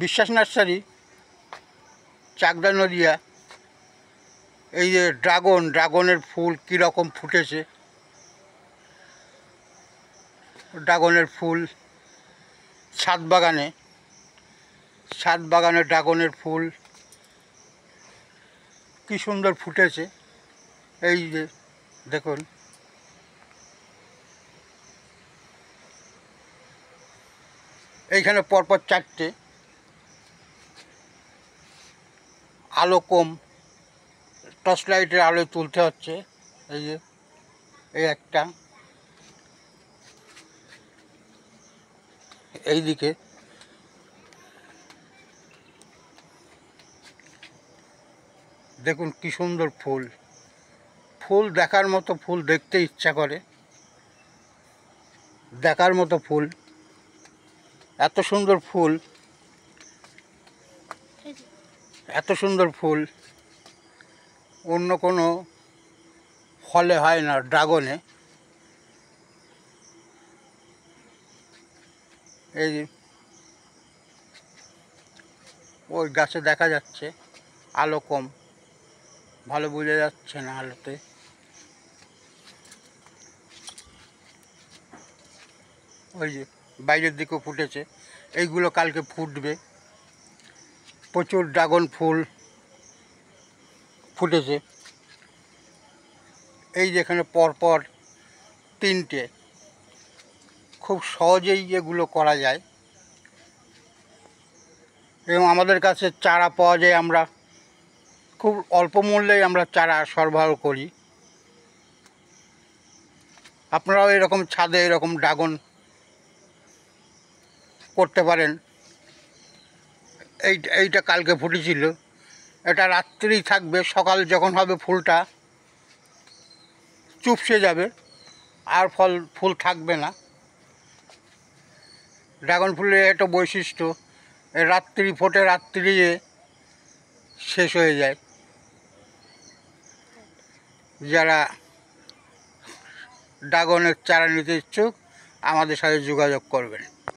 বিশ্বাস নার্সারি, চাকদা নদিয়া। এই যে ড্রাগনের ফুল কীরকম ফুটেছে, ড্রাগনের ফুল ছাদ বাগানে ড্রাগনের ফুল কি সুন্দর ফুটেছে। এই যে দেখুন, এইখানে পরপর চারটে, আলো কম, টর্চ লাইটের আলোয় তুলতে হচ্ছে। এই যে এই একটা, এই দিকে দেখুন কি সুন্দর ফুল, ফুল দেখার মতো, ফুল দেখতে ইচ্ছা করে, দেখার মতো ফুল, এত সুন্দর ফুল, এত সুন্দর ফুল অন্য কোনো ফলে হয় না। ড্রাগনে এই ওই গাছে দেখা যাচ্ছে, আলো কম, ভালো বোঝা যাচ্ছে না আলোতে। ওই যে বাইরের দিকেও ফুটেছে, এইগুলো কালকে ফুটবে। প্রচুর ড্রাগন ফুল ফুটেছে। এই যেখানে পরপর তিনটে, খুব সহজেই এগুলো করা যায় এবং আমাদের কাছে চারা পাওয়া যায়। আমরা খুব অল্প মূল্যেই আমরা চারা সরবরাহ করি। আপনারাও এরকম ছাদে এরকম ড্রাগন করতে পারেন। এইটা কালকে ফুটেছিল, এটা রাত্রেই থাকবে, সকাল যখন হবে ফুলটা চুপসে যাবে, আর ফুল থাকবে না। ড্রাগন ফুলের একটা বৈশিষ্ট্য, রাত্রি ফোটে, রাত্রি শেষ হয়ে যায়। যারা ড্রাগনের চারা নিতে ইচ্ছুক আমাদের সাথে যোগাযোগ করবেন।